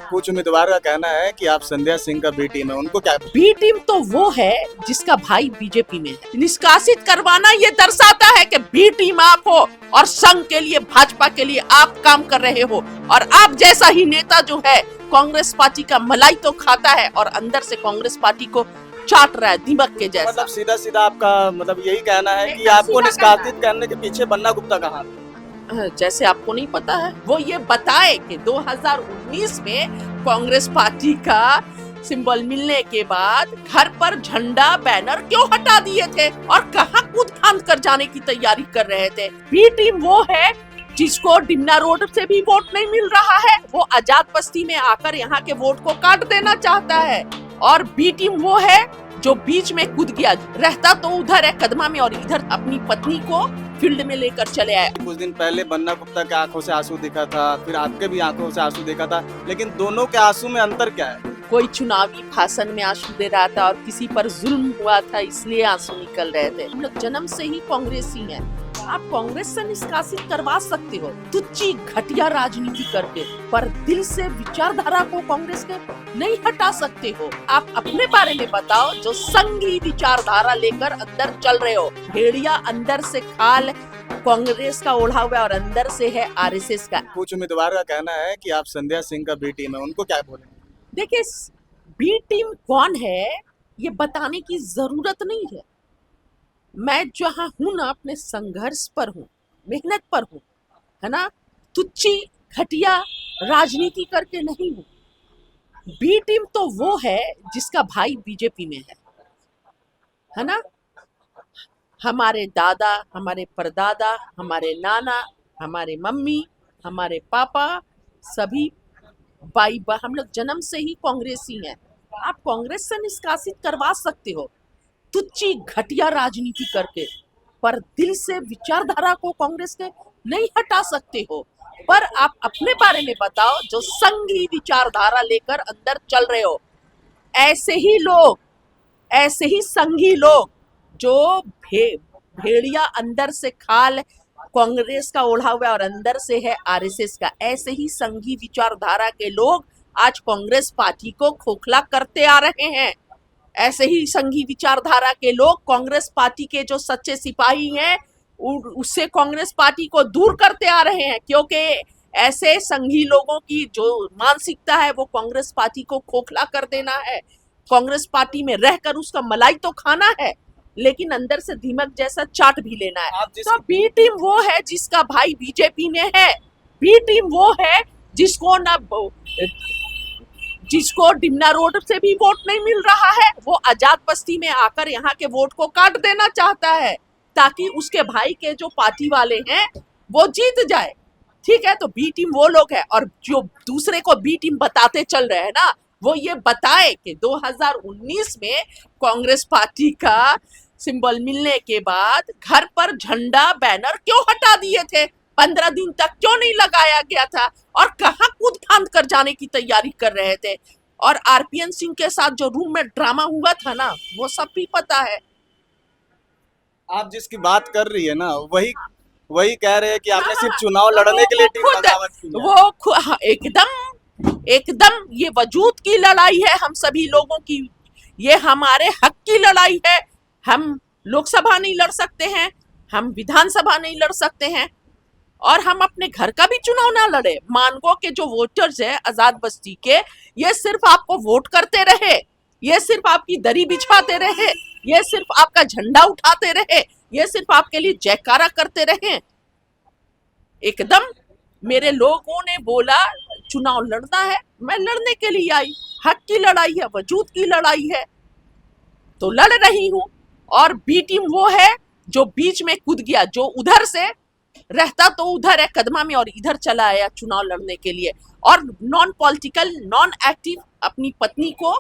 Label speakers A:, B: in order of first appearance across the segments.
A: कुछ उम्मीदवार का कहना है कि आप संध्या सिंह का बी टीम है, उनको क्या?
B: बी टीम तो वो है जिसका भाई बीजेपी में है। निष्कासित करवाना ये दर्शाता है कि बी टीम आप हो और संघ के लिए, भाजपा के लिए आप काम कर रहे हो, और आप जैसा ही नेता जो है कांग्रेस पार्टी का मलाई तो खाता है और अंदर से कांग्रेस पार्टी को चाट रहा है दीमक के जैसा।
A: मतलब सीधा सीधा आपका मतलब यही कहना है कि
B: एकदम
A: आपको
B: सीधा
A: निष्कासित करने के पीछे बन्ना गुप्ता का हाथ है।
B: जैसे आपको नहीं पता है, वो ये बताए कि 2019 में कांग्रेस पार्टी का सिंबल मिलने के बाद घर पर झंडा बैनर क्यों हटा दिए थे और कहां कूद फांद कर जाने की तैयारी कर रहे थे। बी टीम वो है जिसको डिमना रोड से भी वोट नहीं मिल रहा है, वो आजाद बस्ती में आकर यहाँ के वोट को काट देना चाहता है। और बी टीम वो है जो बीच में कूद गया, रहता तो उधर है कदमा में और इधर अपनी पत्नी को फील्ड में लेकर चले आए।
A: कुछ दिन पहले बन्ना गुप्ता के आंखों से आंसू दिखा था, फिर आपके भी आंखों से आंसू देखा था, लेकिन दोनों के आंसू में अंतर क्या है?
B: कोई चुनावी भाषण में आंसू दे रहा था और किसी पर जुल्म हुआ था इसलिए आंसू निकल रहे थे। हम लोग जन्म से ही कांग्रेसी हैं। आप कांग्रेस से निष्कासित करवा सकते हो तुच्ची घटिया राजनीति करके, पर दिल से विचारधारा को कांग्रेस के नहीं हटा सकते हो। आप अपने बारे में बताओ जो संघी विचारधारा लेकर अंदर चल रहे हो। भेड़िया अंदर से खाल कांग्रेस का ओढ़ा हुआ और अंदर से है आरएसएस का।
A: कुछ उम्मीदवार का कहना है कि आप संध्या सिंह का बी टीम है, उनको क्या बोलेंगे?
B: देखिए, बी टीम कौन है ये बताने की जरूरत नहीं है। मैं जहाँ हूँ ना, अपने संघर्ष पर हूँ, मेहनत पर हूँ, है ना, तुच्ची घटिया राजनीति करके नहीं हूँ। बी टीम तो वो है जिसका भाई बीजेपी में है ना। हमारे दादा, हमारे परदादा, हमारे नाना, हमारे मम्मी, हमारे पापा, सभी हम लोग जन्म से ही कांग्रेसी हैं। आप कांग्रेस से निष्कासित करवा सकते हो तुच्ची घटिया राजनीति करके, पर दिल से विचारधारा को कांग्रेस के नहीं हटा सकते हो। पर आप अपने बारे में बताओ जो संघी विचारधारा लेकर अंदर चल रहे हो। ऐसे ही लोग, ऐसे ही संघी लोग जो भेड़िया अंदर से खाल कांग्रेस का ओढ़ा हुआ और अंदर से है आरएसएस का, ऐसे ही संघी विचारधारा के लोग आज कांग्रेस पार्टी को खोखला करते आ रहे हैं। ऐसे ही संघी विचारधारा के लोग कांग्रेस पार्टी के जो सच्चे सिपाही हैं उससे कांग्रेस पार्टी को दूर करते आ रहे हैं, क्योंकि ऐसे संघी लोगों की जो मानसिकता है वो कांग्रेस पार्टी को खोखला कर देना है। कांग्रेस पार्टी में रहकर उसका मलाई तो खाना है, लेकिन अंदर से दीमक जैसा चाट भी लेना है। तो बी टीम वो है जिसका भाई बीजेपी में है। बी टीम वो है जिसको डिमना रोड से भी वोट नहीं मिल रहा है, वो आजाद बस्ती में आकर यहाँ के वोट को काट देना चाहता है ताकि उसके भाई के जो पार्टी वाले हैं वो जीत जाए। ठीक है, तो बी टीम वो लोग है। और जो दूसरे को बी टीम बताते चल रहे हैं ना, वो ये बताए कि 2019 में कांग्रेस पार्टी का सिंबल मिलने के बाद घर पर झंडा बैनर क्यों हटा दिए थे, 15 दिन तक क्यों नहीं लगाया गया था और कहां कूद फांद कर जाने की तैयारी कर रहे थे। और आरपीएन सिंह के साथ जो रूम में ड्रामा हुआ था ना, वो सब भी पता है।
A: आप जिसकी बात कर रही है ना, वही कह रहे हैं कि आपने सिर्फ चुनाव लड़ने के लिए टीम बगावत की है।
B: वो एकदम ये वजूद की लड़ाई है हम सभी लोगों की। ये हमारे हक की लड़ाई है। हम लोकसभा नहीं लड़ सकते हैं, हम विधानसभा नहीं लड़ सकते हैं, और हम अपने घर का भी चुनाव ना लड़े। मानगो के जो वोटर्स है आजाद बस्ती के, ये सिर्फ आपको वोट करते रहे, ये सिर्फ आपकी दरी बिछाते रहे, ये सिर्फ आपका झंडा उठाते रहे, ये सिर्फ आपके लिए जयकारा करते रहे। एकदम मेरे लोगों ने बोला चुनाव लड़ना है, मैं लड़ने के लिए आई। हक की लड़ाई है, वजूद की लड़ाई है, तो लड़ रही हूँ। और बी टीम वो है जो बीच में कूद गया, जो उधर से रहता तो उधर है कदमा में और इधर चला आया चुनाव लड़ने के लिए, और नॉन पॉलिटिकल, नॉन एक्टिव अपनी पत्नी को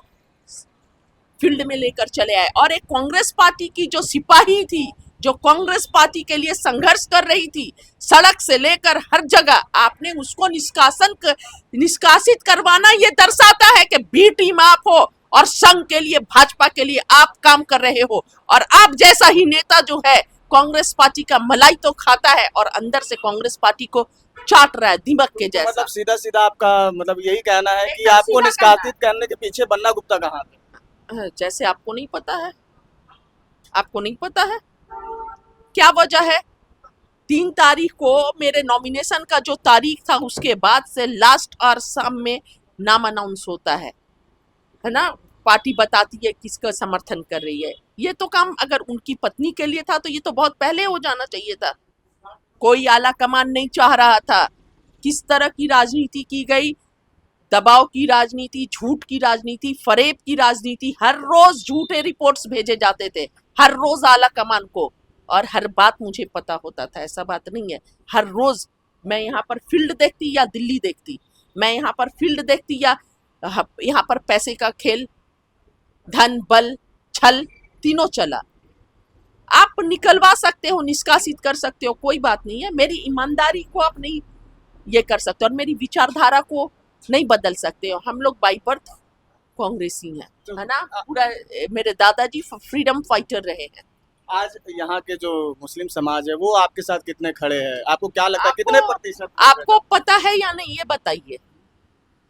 B: फील्ड में लेकर चले आए। और एक कांग्रेस पार्टी की जो सिपाही थी, जो कांग्रेस पार्टी के लिए संघर्ष कर रही थी सड़क से लेकर हर जगह, आपने उसको निष्कासित करवाना ये दर्शाता है कि बी टीम आप हो और संघ के लिए, भाजपा के लिए आप काम कर रहे हो। और आप जैसा ही नेता जो है कांग्रेस पार्टी का मलाई तो खाता है और अंदर से कांग्रेस पार्टी को चाट रहा है दीमक के
A: तो
B: जैसा।
A: मतलब सीधा सीधा आपका मतलब यही कहना है कि
B: एकदम
A: आपको
B: सीधा
A: निष्कासित करने के पीछे बन्ना गुप्ता का हाथ है।
B: जैसे आपको नहीं पता है, आपको नहीं पता है क्या वजह है? 3 तारीख को मेरे नॉमिनेशन का जो तारीख था उसके बाद से लास्ट और शाम में नाम अनाउंस होता है ना? पार्टी बताती है किसका समर्थन कर रही है। ये तो काम अगर उनकी पत्नी के लिए था तो ये तो बहुत पहले हो जाना चाहिए था। कोई आला कमान नहीं चाह रहा था। किस तरह की राजनीति की गई, दबाव की राजनीति, झूठ की राजनीति, फरेब की राजनीति, हर रोज झूठे रिपोर्ट्स भेजे जाते थे, हर रोज आला कमान को, और हर बात मुझे पता होता था, ऐसा बात नहीं है। हर रोज मैं यहाँ पर फील्ड देखती या दिल्ली देखती, मैं यहाँ पर फील्ड देखती या यहाँ पर पैसे का खेल, धन बल छल तीनों चला। आप निकलवा सकते हो, निष्कासित कर सकते हो, कोई बात नहीं है। मेरी ईमानदारी को आप नहीं ये कर सकते और मेरी विचारधारा को नहीं बदल सकते हो। हम लोग बाई बर्थ कांग्रेसी हैं, है ना? पूरा मेरे दादाजी फ्रीडम फाइटर रहे हैं।
A: आज यहाँ के जो मुस्लिम समाज है वो आपके साथ कितने खड़े हैं, आपको क्या लगता है
B: आपको-
A: कितने प्रतिशत?
B: आपको पता है या नहीं ये बताइए।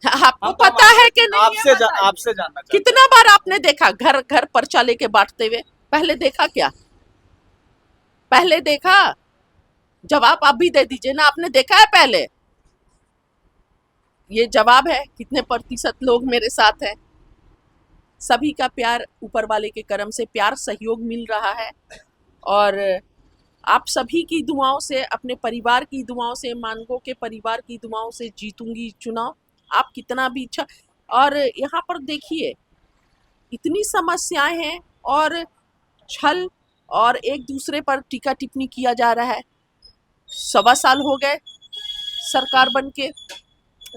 B: आपको
A: हम तो
B: पता है कि नहीं ये
A: आपसे
B: बताइए।
A: आपसे जानना चाहते
B: कितना बार आपने देखा घर घर पर्चा लेके बांटते हुए? पहले देखा क्या? पहले देखा? जवाब आप भी दे दीजिए ना, आपने देखा है पहले? ये जवाब है कितने प्रतिशत लोग मेरे साथ हैं। सभी का प्यार ऊपर वाले के करम से प्यार सहयोग मिल रहा है और आप सभी की दुआओं से, अपने परिवार की दुआओं से, मानगो के परिवार की दुआओं से जीतूंगी चुनाव। आप कितना भी इच्छा, और यहाँ पर देखिए इतनी समस्याएं हैं और छल और एक दूसरे पर टीका टिप्पणी किया जा रहा है। 1.25 साल हो गए सरकार बन के,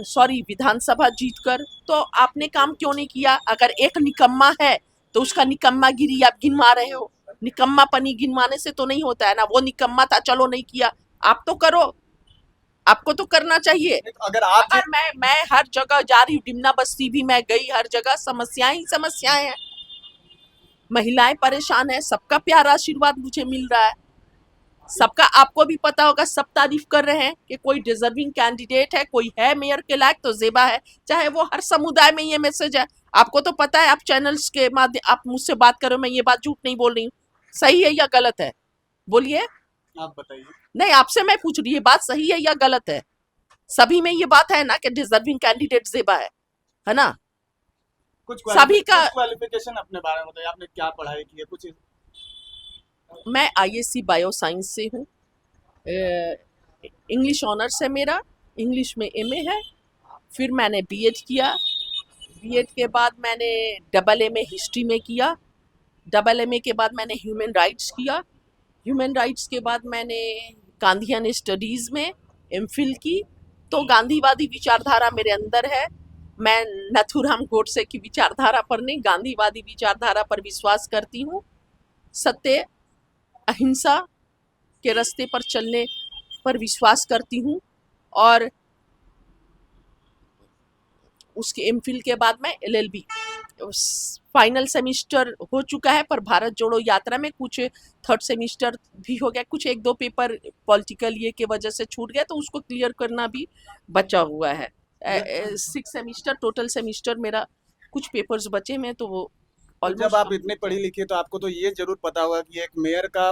B: सॉरी विधानसभा जीतकर, तो आपने काम क्यों नहीं किया? अगर एक निकम्मा है तो उसका निकम्मागिरी आप गिनवा रहे हो। निकम्मापनी गिनवाने से तो नहीं होता है ना। वो निकम्मा था, चलो नहीं किया, आप तो करो, आपको तो करना चाहिए।
A: तो अगर आप
B: अगर मैं हर जगह जा रही हूँ, डिमना बस्ती भी मैं गई, हर जगह समस्याएं ही समस्याएं हैं, महिलाएं परेशान है, सबका प्यार आशीर्वाद मुझे मिल रहा है, सबका, आपको भी पता होगा, सब तारीफ कर रहे हैं कि कोई डिजर्विंग कैंडिडेट है, कोई है मेयर के लायक तो जेबा है। चाहे वो हर समुदाय में ये मैसेज है, आपको तो पता है, आप चैनल्स के माध्यम आप मुझसे बात करो, मैं ये बात झूठ नहीं बोल रही हूँ। सही है या गलत है? बोलिए।
A: आप बताइए।
B: नहीं, आपसे मैं पूछ रही, ये बात सही है या गलत है? सभी में ये बात है ना कि डिजर्विंग कैंडिडेट जेबा है ना?
A: कुछ
B: सभी का
A: क्वालिफिकेशन अपने बारे में बताइए, आपने क्या पढ़ाई की है कुछ?
B: मैं आईएससी बायो साइंस से हूँ, इंग्लिश ऑनर्स है मेरा, इंग्लिश में एमए है। फिर मैंने बीएड किया, बीएड के बाद मैंने डबल एमए हिस्ट्री में किया, डबल एमए के बाद मैंने ह्यूमन राइट्स किया, ह्यूमन राइट्स के बाद मैंने गांधीयन स्टडीज़ में एमफिल की। तो गांधीवादी विचारधारा मेरे अंदर है। मैं नथुराम गोडसे की विचारधारा पर नहीं, गांधीवादी विचारधारा पर विश्वास करती हूँ। सत्य अहिंसा के रास्ते पर चलने पर विश्वास करती हूँ। और उसके एमफिल के बाद मैं एलएलबी, फाइनल सेमिस्टर हो चुका है, पर भारत जोड़ो यात्रा में कुछ थर्ड सेमिस्टर भी हो गया, कुछ 1-2 पेपर पॉलिटिकल ये के वजह से छूट गया, तो उसको क्लियर करना भी बचा हुआ है। 6 सेमिस्टर टोटल सेमिस्टर मेरा, कुछ पेपर्स बचे में, तो वो
A: जब आप इतनी पढ़ी लिखी तो आपको तो ये जरूर पता होगा कि एक मेयर का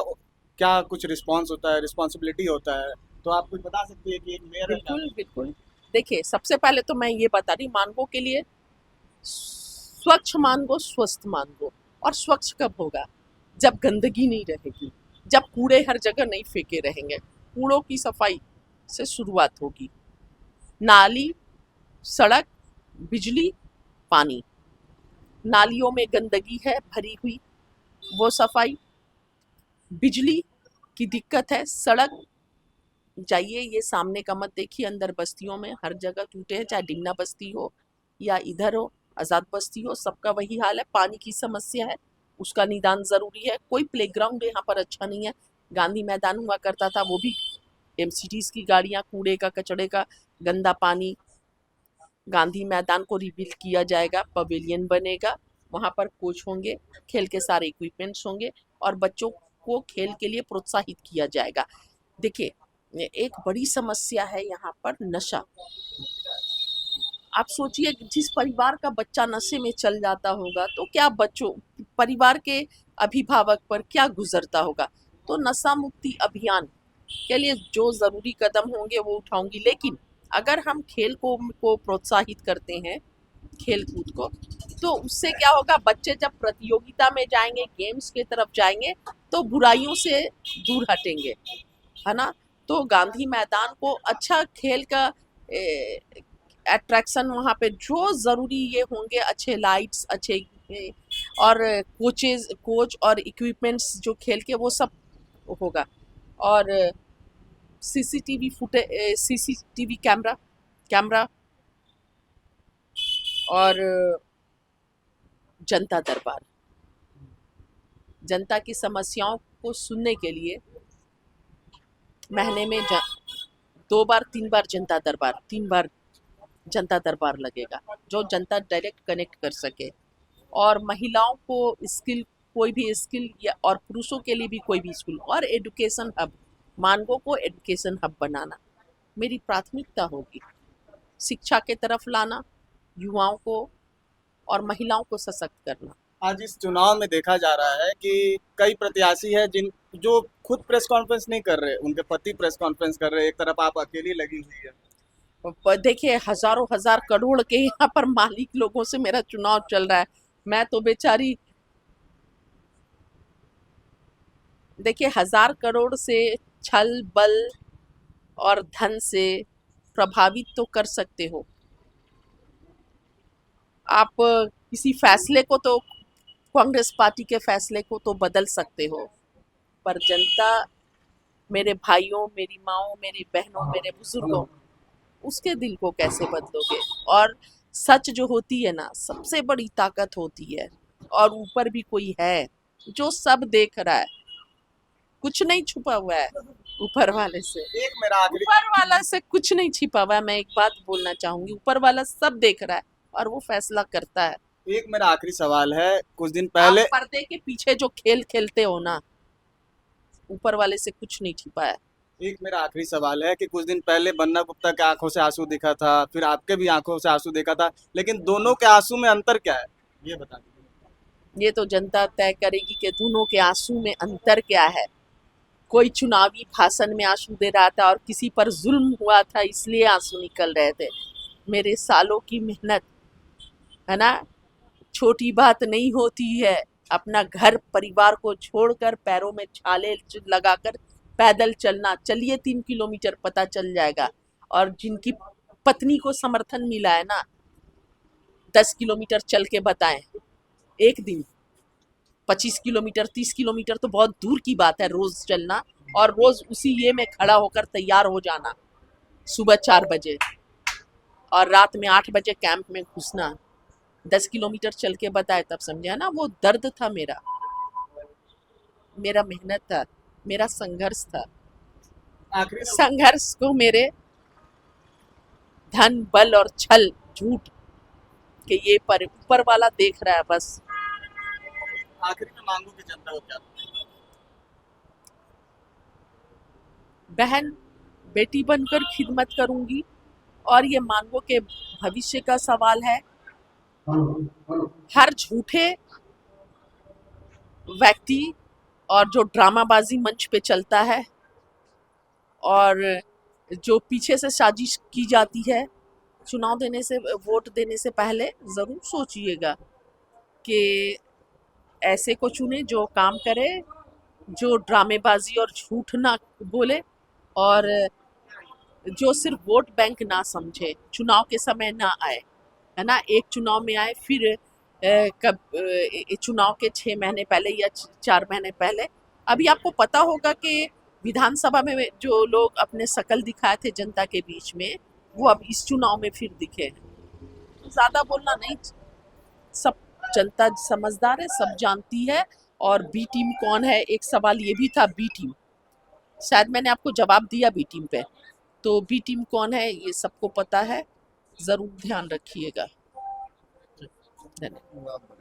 A: क्या कुछ रिस्पॉन्स होता है, रिस्पॉन्सिबिलिटी होता है, तो आप कुछ बता सकती है कि एक मेयर
B: बिल्कुल बिल्कुल। देखिए, सबसे पहले तो मैं ये बता रही, मानगो के लिए स्वच्छ मानगो, स्वस्थ मानगो। और स्वच्छ कब होगा? जब गंदगी नहीं रहेगी, जब कूड़े हर जगह नहीं फेंके रहेंगे। कूड़ों की सफाई से शुरुआत होगी। नाली, सड़क, बिजली, पानी। नालियों में गंदगी है भरी हुई, वो सफाई। बिजली की दिक्कत है, सड़क जाइए, ये सामने का मत देखिए, अंदर बस्तियों में हर जगह टूटे हैं, चाहे डिमना बस्ती हो या इधर हो आज़ाद बस्ती हो, सबका वही हाल है। पानी की समस्या है, उसका निदान ज़रूरी है। कोई प्लेग्राउंड यहाँ पर अच्छा नहीं है। गांधी मैदान हुआ करता था, वो भी एमसीडीज़ की गाड़ियाँ, कूड़े का, कचड़े का, गंदा पानी। गांधी मैदान को रिबिल्ड किया जाएगा, पवेलियन बनेगा, वहाँ पर कोच होंगे, खेल के सारे इक्विपमेंट्स होंगे और बच्चों को खेल के लिए प्रोत्साहित किया जाएगा। देखिए, एक बड़ी समस्या है यहाँ पर नशा। आप सोचिए कि जिस परिवार का बच्चा नशे में चल जाता होगा तो क्या बच्चों परिवार के अभिभावक पर क्या गुजरता होगा। तो नशा मुक्ति अभियान के लिए जो ज़रूरी कदम होंगे वो उठाऊंगी, लेकिन अगर हम खेल को प्रोत्साहित करते हैं, खेल कूद को, तो उससे क्या होगा, बच्चे जब प्रतियोगिता में जाएंगे, गेम्स की तरफ जाएंगे, तो बुराइयों से दूर हटेंगे, है ना। तो गांधी मैदान को अच्छा खेल का अट्रैक्शन, वहाँ पे जो ज़रूरी ये होंगे, अच्छे लाइट्स, अच्छे और कोच और इक्विपमेंट्स जो खेल के, वो सब होगा। और सीसीटीवी कैमरा और जनता दरबार, जनता की समस्याओं को सुनने के लिए महीने में 2 बार 3 बार जनता दरबार लगेगा, जो जनता डायरेक्ट कनेक्ट कर सके। और महिलाओं को स्किल, कोई भी स्किल, या और पुरुषों के लिए भी कोई भी स्कूल, और एजुकेशन हब, मानगो को एजुकेशन हब बनाना मेरी प्राथमिकता होगी। शिक्षा के तरफ लाना, युवाओं को और महिलाओं को सशक्त करना।
A: आज इस चुनाव में देखा जा रहा है कि कई प्रत्याशी हैं जो खुद प्रेस कॉन्फ्रेंस नहीं कर रहे, उनके पति प्रेस कॉन्फ्रेंस कर रहे हैं, एक तरफ आप अकेली लगी हुई है।
B: देखिए, हजारों हजार करोड़ के यहाँ पर मालिक लोगों से मेरा चुनाव चल रहा है। मैं तो बेचारी, देखिए, 1000 करोड़ से छल बल और धन से प्रभावित तो कर सकते हो आप, किसी फैसले को तो, कांग्रेस पार्टी के फैसले को तो बदल सकते हो, पर जनता, मेरे भाइयों, मेरी माओ, मेरी बहनों, मेरे बुजुर्गों, उसके दिल को कैसे बदलोगे। और सच जो होती है ना, सबसे बड़ी ताकत होती है। और ऊपर भी कोई है जो सब देख रहा है, कुछ नहीं छुपा हुआ है ऊपर वाले से।
A: एक मेरा आखिरी
B: ऊपर वाला से कुछ नहीं छिपा हुआ है। मैं एक बात बोलना चाहूंगी, ऊपर वाला सब देख रहा है और वो फैसला करता है।
A: एक मेरा आखिरी सवाल है। कुछ दिन पहले
B: आप पर्दे के पीछे जो खेल खेलते हो ना, ऊपर वाले से कुछ नहीं छिपा है।
A: एक मेरा आखिरी सवाल है कि कुछ दिन पहले बन्ना गुप्ता के आंखों से आंसू दिखा था, फिर आपके भी आंखों से आंसू देखा था, लेकिन दोनों के आंसू में अंतर क्या है, ये बता दीजिए।
B: ये तो जनता तय करेगी कि दोनों के आंसू में अंतर क्या है। कोई चुनावी भाषण में आंसू दे रहा था और किसी पर जुल्म हुआ था इसलिए आंसू निकल रहे थे। मेरे सालों की मेहनत, है ना, छोटी बात नहीं होती है। अपना घर परिवार को छोड़कर, पैरों में छाले लगाकर पैदल चलना, चलिए 3 किलोमीटर, पता चल जाएगा। और जिनकी पत्नी को समर्थन मिला है ना, 10 किलोमीटर चल के बताएं एक दिन। 25 किलोमीटर 30 किलोमीटर तो बहुत दूर की बात है रोज चलना, और रोज उसी ये में खड़ा होकर तैयार हो जाना, सुबह 4 बजे और रात में 8 बजे कैंप में घुसना। 10 किलोमीटर चल के बताए, तब समझा ना वो दर्द था मेरा मेहनत था, मेरा संघर्ष था।
A: आखिरी
B: संघर्ष को मेरे धन बल और छल झूठ के ये पर ऊपर वाला देख रहा है बस।
A: आखिरी में मांगू कि जनता को क्या
B: बहन बेटी बनकर खिदमत करूंगी। और ये मांगो के भविष्य का सवाल है। हर झूठे व्यक्ति और जो ड्रामाबाजी मंच पे चलता है और जो पीछे से साजिश की जाती है, चुनाव देने से, वोट देने से पहले ज़रूर सोचिएगा कि ऐसे को चुने जो काम करे, जो ड्रामेबाजी और झूठ ना बोले, और जो सिर्फ वोट बैंक ना समझे, चुनाव के समय ना आए, है ना। एक चुनाव में आए, फिर चुनाव के 6 महीने पहले या 4 महीने पहले। अभी आपको पता होगा कि विधानसभा में जो लोग अपने शकल दिखाए थे जनता के बीच में, वो अब इस चुनाव में फिर दिखे हैं। ज़्यादा बोलना नहीं, सब जनता समझदार है, सब जानती है। और बी टीम कौन है, एक सवाल ये भी था, बी टीम, शायद मैंने आपको जवाब दिया बी टीम पे। तो बी टीम कौन है ये सबको पता है, ज़रूर ध्यान रखिएगा। धन्यवाद।